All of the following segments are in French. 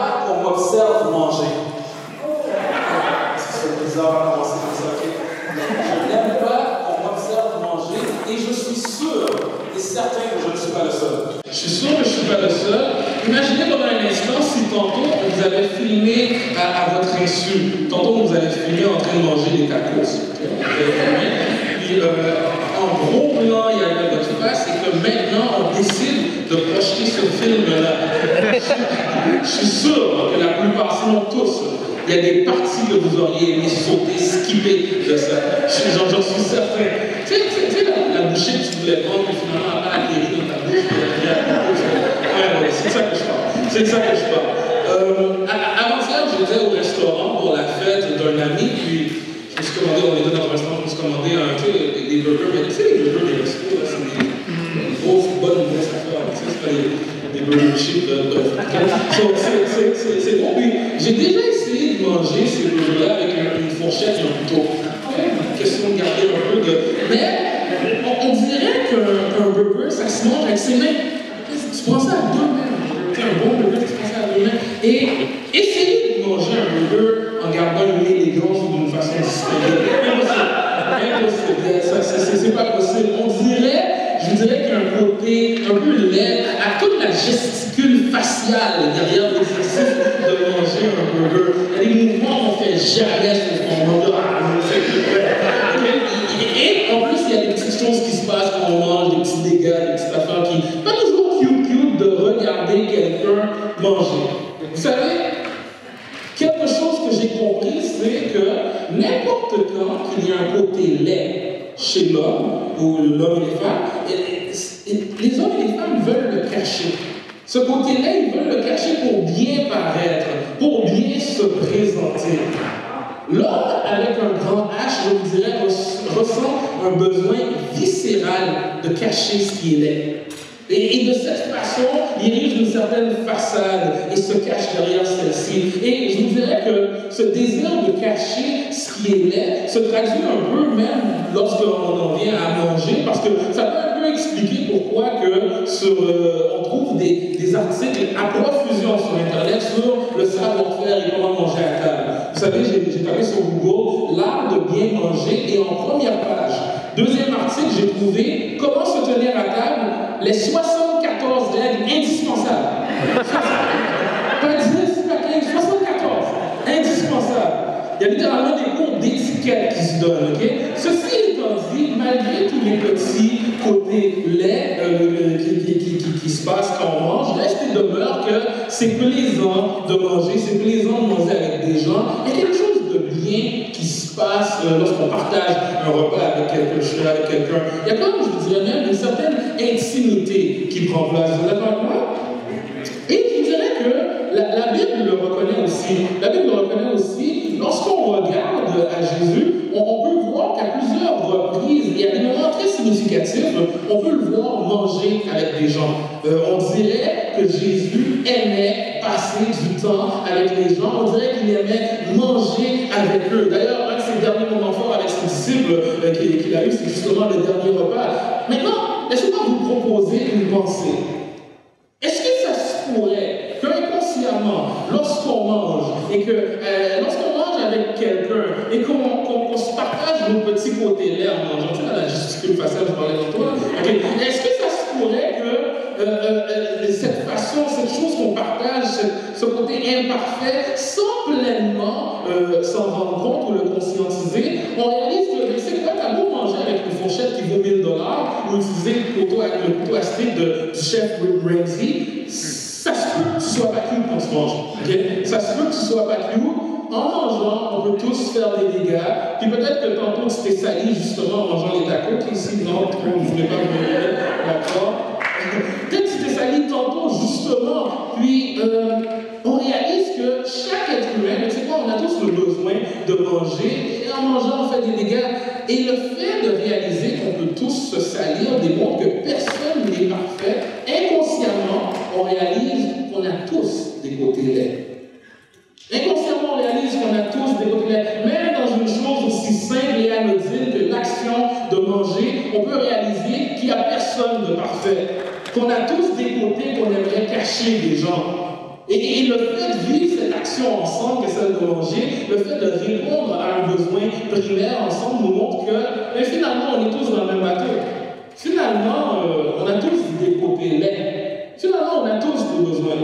pas qu'on m'observe manger. C'est bizarre à commencer comme ça, ok? Je n'aime pas qu'on m'observe manger et je suis sûr et certain que je ne suis pas le seul. Je suis sûr que je ne suis pas le seul. Imaginez pendant un instant si tantôt on vous avait filmé à votre insu. Tantôt on vous avait filmé en train de manger des tacos. Puis en gros plan, il y avait votre face et que maintenant on décide de projeter ce film-là. Je suis sûr que la plupart, sinon tous, il y a des parties que vous auriez aimé sauter, skipper de ça. J'en suis certain. Tu sais, la bouchée que tu voulais prendre, puis finalement, elle a atterri dans ta bouche. Ouais, c'est ça que je parle. C'est ça que je parle. Avant-hier, j'étais au restaurant pour la fête d'un ami, puis je me suis commandé, on était dans un restaurant, je me suis commandé des burgers, mais tu sais, les burgers des restos, là, c'est des grosses, bonnes affaires, tu sais, c'est pas des burgers cheap, bref. C'est bon, puis j'ai déjà essayé de manger ces burgers-là avec une fourchette et un couteau. Question de garder un peu de... Mais on dirait qu'un burger, ça se mange avec ses mains. Tu prends ça à deux mains. C'est un bon burger, tu prends ça à deux mains. Et essayer de manger un burger en gardant une élégance ou d'une façon distinguée. Impossible. C'est pas possible. Je dirais qu'il y a un côté un peu laid à toute la gesticule faciale derrière l'exercice de manger un burger. Il y a des mouvements qu'on ne fait jamais sur ce moment-là. Et en plus, il y a des petites choses qui se passent quand on mange, des petits dégâts, des petites affaires qui... Pas toujours cute de regarder quelqu'un manger. Vous savez, quelque chose que j'ai compris, c'est que n'importe quand qu'il y a un côté laid chez l'homme, ou l'homme et les femmes, les hommes et les femmes veulent le cacher. Ce côté-là, ils veulent le cacher pour bien paraître, pour bien se présenter. L'homme, avec un grand H, je vous dirais, ressent un besoin viscéral de cacher ce qui est laid. Et de cette façon, il érige une certaine façade et se cache derrière celle-ci. Et je vous dirais que ce désir de cacher ce qui est laid se traduit un peu même lorsqu'on en vient à manger, parce que ça peut un peu expliquer pourquoi on trouve des articles à profusion sur Internet sur le savoir-faire et comment manger à table. Vous savez, j'ai tapé sur Google l'art de bien manger et en première page, deuxième article, j'ai trouvé comment se tenir à table, les 74 règles indispensables. Pas 10, pas 15, 74 indispensables. Il y a littéralement des cours d'étiquette qui se donnent, ok? Ceci étant dit, malgré tous les petits côtés laids qui se passent quand on mange, reste et demeure que c'est plaisant de manger, c'est plaisant de manger avec des gens. Il y a quelque chose de bien qui se passe lorsqu'on partage un repas avec quelqu'un. Il y a comme, je vous dirais même, une certaine intimité qui prend place. Vous êtes d'accord avec moi? Et je vous dirais que la Bible le reconnaît aussi. La Bible le reconnaît aussi. Lorsqu'on regarde à Jésus, on peut voir qu'à plusieurs reprises, et à des moments très significatifs, on peut le voir manger avec des gens. On dirait que Jésus aimait passer du temps avec les gens. On dirait qu'il aimait manger avec eux. D'ailleurs, un de ses derniers moments forts avec ses disciples qu'il a eu, c'est justement le dernier repas. Maintenant, laissez-moi vous proposer une pensée. Est-ce que ça se pourrait qu'inconsciemment, lorsqu'on mange, et que lorsqu'on mange avec quelqu'un, et qu'on se partage nos petits côtés laids en mangeant, tu sais, la gesticule faciale, je parlais d'Antoine, okay. Est-ce que ça se pourrait que cette façon, cette chose qu'on partage, ce côté imparfait, sans pleinement s'en rendre compte ou le conscientiser, on réalise que c'est quoi, t'as beau manger avec une fourchette qui vaut 1000 $, ou utiliser le couteau à steak du chef Rick Ramsey, ça se peut que tu sois pas cute quand tu manges. Okay? Ça se peut que tu sois pas cute. En mangeant, on peut tous faire des dégâts. Puis peut-être que tantôt tu t'es sali justement en mangeant les tacos. Ici, non, vous ne voulez pas me dire. D'accord? Peut-être que tu t'es sali tantôt justement. Puis on réalise que chaque être humain, tu sais quoi, on a tous le besoin de manger. Et en mangeant, on fait des dégâts. Et le fait de réaliser qu'on peut tous se salir démontre que personne n'est parfait. Inconsciemment, on réalise qu'on a tous des côtés laids. Inconsciemment, on réalise qu'on a tous des côtés laids. Même dans une chose aussi simple et anodine que l'action de manger, on peut réaliser qu'il n'y a personne de parfait. Qu'on a tous des côtés qu'on aimerait cacher des gens. Et le fait de vivre cette action ensemble, que celle de manger, le fait de répondre à un besoin primaire ensemble nous montre que finalement, on est tous dans le même bateau. Finalement, on a tous des côtés laids. Finalement, on a tous des besoins.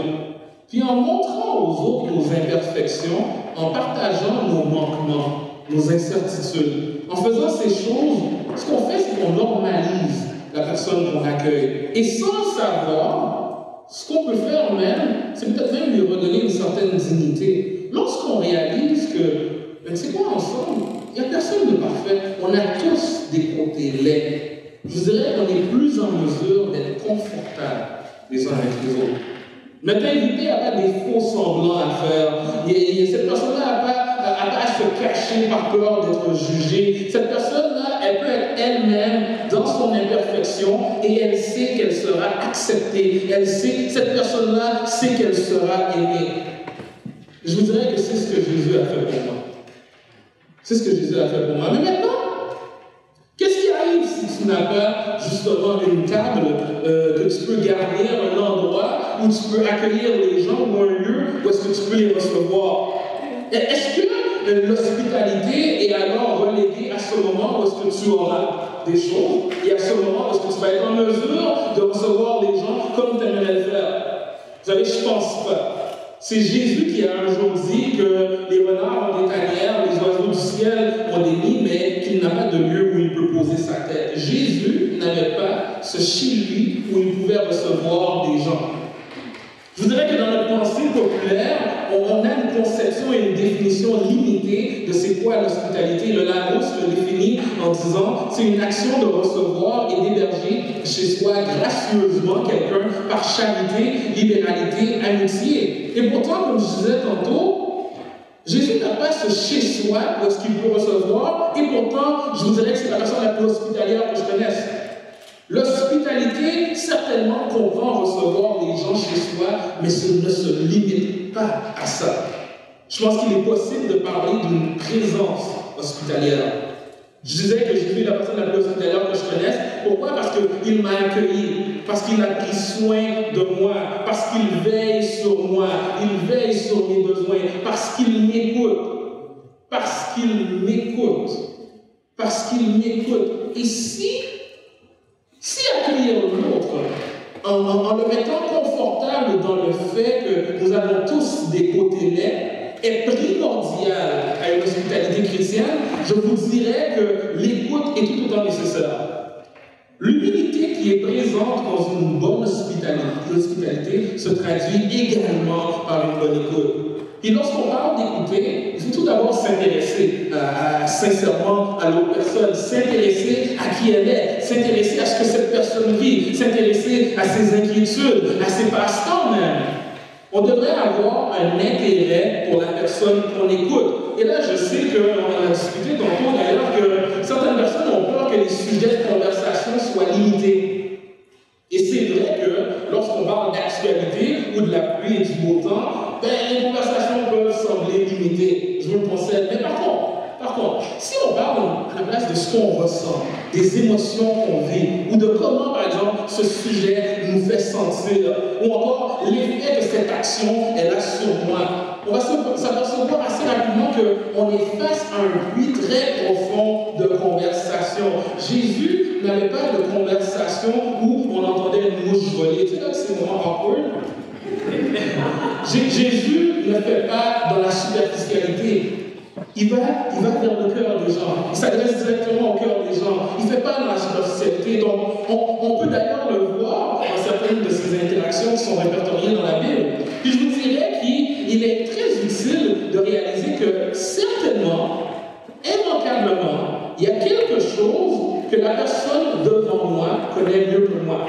Puis en montrant aux autres nos imperfections, en partageant nos manquements, nos incertitudes, en faisant ces choses, ce qu'on fait, c'est qu'on normalise la personne qu'on accueille. Et sans le savoir, ce qu'on peut faire même, c'est peut-être même lui redonner une certaine dignité. Lorsqu'on réalise que, c'est quoi ensemble? Il n'y a personne de parfait. On a tous des côtés laids. Je dirais qu'on est plus en mesure d'être confortable les uns avec les autres. Ne t'inviter à pas des faux semblants à faire. Cette personne-là n'a pas à se cacher par peur d'être jugée. Cette personne-là, elle peut être elle-même dans son imperfection et elle sait qu'elle sera acceptée. Cette personne-là sait qu'elle sera aimée. Je vous dirais que c'est ce que Jésus a fait pour moi. C'est ce que Jésus a fait pour moi. Mais maintenant, qu'est-ce qui arrive si tu n'as pas justement une table que tu peux garder, un endroit où tu peux accueillir les gens ou un lieu où est-ce que tu peux les recevoir? Est-ce que l'hospitalité est alors reléguée à ce moment où est-ce que tu auras des choses et à ce moment où est-ce que tu vas être en mesure de recevoir les gens comme tu aimerais le faire? Vous savez, je ne pense pas. C'est Jésus qui a un jour dit que les renards ont des tanières, les oiseaux du ciel ont des nids, mais qu'il n'a pas de lieu où il peut poser sa tête. Jésus n'avait pas ce chez lui où il pouvait recevoir des gens. Je vous dirais que dans notre pensée populaire, on a une conception et une définition limitée de c'est quoi l'hospitalité. Le Larousse le définit en disant c'est une action de recevoir et d'héberger chez soi gracieusement quelqu'un par charité, libéralité, amitié. Et pourtant, comme je disais tantôt, Jésus n'a pas ce chez-soi où est-ce qu'il peut recevoir, et pourtant, je vous dirais que c'est la personne la plus hospitalière que je connaisse. L'hospitalité, certainement, comprend recevoir les gens chez soi, mais ce ne se limite pas à ça. Je pense qu'il est possible de parler d'une présence hospitalière. Je disais que Jésus est la personne la plus hospitalière que je connaisse. Pourquoi? Parce qu'il m'a accueilli, parce qu'il a pris soin de moi, parce qu'il veille sur moi, il veille sur mes besoins, parce qu'il m'écoute, parce qu'il m'écoute, parce qu'il m'écoute. Et si accueillir l'autre, en le mettant confortable dans le fait que nous avons tous des côtés laids, est primordial à une hospitalité chrétienne, je vous dirais que l'écoute est tout autant nécessaire. L'humilité qui est présente dans une bonne hospitalité se traduit également par une bonne écoute. Et lorsqu'on parle d'écouter, il faut tout d'abord s'intéresser sincèrement à l'autre personne, s'intéresser à qui elle est, s'intéresser à ce que cette personne vit, s'intéresser à ses inquiétudes, à ses passe-temps même. On devrait avoir un intérêt pour la personne qu'on écoute. Et là, je sais qu'on a discuté tantôt d'ailleurs que certaines personnes ont peur que les sujets de conversation soient limités. Et c'est vrai que lorsqu'on parle d'actualité ou de la pluie et du beau temps, les conversations peuvent sembler limitées. Je vous le concède. Mais par contre, si on parle à la place de ce qu'on ressent, des émotions qu'on vit, ou de comment, par exemple, ce sujet nous fait sentir, ou encore l'effet que cette action elle a sur moi, on va s'apercevoir assez rapidement qu'on est face à un puits très profond de conversation. Jésus n'avait pas de conversation où on entendait une mouche voler. Tu sais, là, c'est vraiment awkward. Jésus ne fait pas dans la superficialité. Il va vers le cœur des gens. Il s'adresse directement au cœur des gens. Il ne fait pas dans la superficialité. Donc, on peut d'ailleurs le voir dans certaines de ces interactions qui sont répertoriées dans la Bible. Puis je vous dirais qu'il est très utile de réaliser que certainement, immanquablement, il y a quelque chose que la personne devant moi connaît mieux que moi.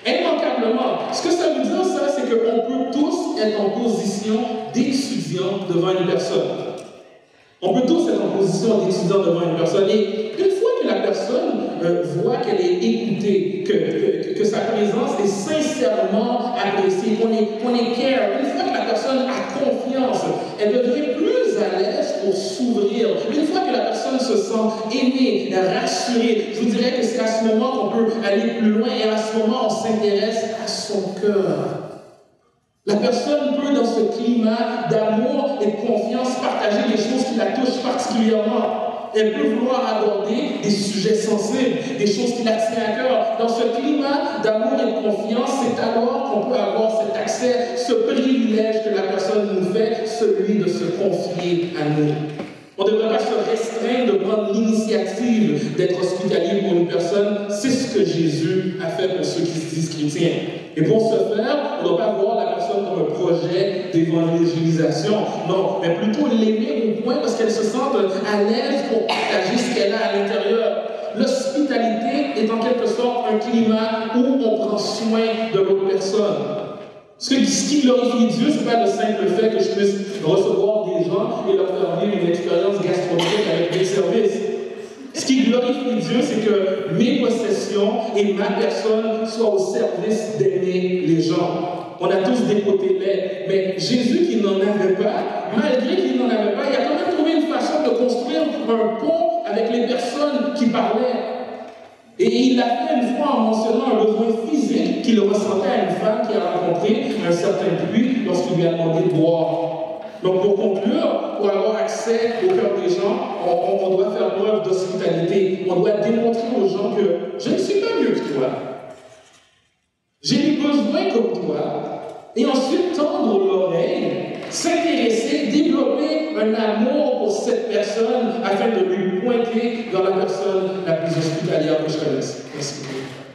Immanquablement. Ce que ça veut dire, ça, c'est qu'on peut tous être en position d'étudiant devant une personne. On peut tous être en position d'étudiant devant une personne. Et une fois que la personne voit qu'elle est écoutée, que sa présence est sincèrement appréciée, qu'on est care, une fois que la personne a confiance, elle devient plus à l'aise pour s'ouvrir. Une fois que la personne se sent aimée, rassurée, je vous dirais que c'est à ce moment qu'on peut aller plus loin et à ce moment on s'intéresse à son cœur. La personne peut, dans ce climat d'amour et de confiance, partager les choses qui la touchent particulièrement. Elle peut vouloir aborder des sujets sensibles, des choses qui la tiennent à cœur. Dans ce climat d'amour et de confiance, c'est alors qu'on peut avoir cet accès, ce privilège que la personne nous fait, celui de se confier à nous. On ne devrait pas se restreindre de prendre l'initiative d'être hospitalier pour une personne. C'est ce que Jésus a fait pour ceux qui se disent chrétiens. Et pour ce faire, on ne doit pas voir la personne comme un projet d'évangélisation. Non, mais plutôt l'aimer au point parce qu'elle se sente à l'aise pour partager ce qu'elle a à l'intérieur. L'hospitalité est en quelque sorte un climat où on prend soin de l'autre personne. Ce qui glorifie Dieu, ce n'est pas le simple fait que je puisse recevoir des gens et leur faire vivre une expérience gastronomique avec des services. Ce qui glorifie Dieu, c'est que mes possessions et ma personne soient au service d'aimer les gens. On a tous des côtés laids, mais Jésus qui n'en avait pas, malgré qu'il n'en avait pas, il a quand même trouvé une façon de construire un pont avec les personnes qui parlaient. Et il l'a fait une fois en mentionnant un besoin physique qu'il ressentait à une femme qui a rencontré un certain puits lorsqu'il lui a demandé de boire. Donc pour conclure, pour avoir accès au cœur des gens, on doit faire preuve d'hospitalité. On doit démontrer aux gens que je ne suis pas mieux que toi. J'ai des besoins comme toi. Et ensuite tendre l'oreille, s'intéresser, développer un amour pour cette personne afin de lui pointer dans la personne la plus hospitalière que je connaisse. Merci beaucoup.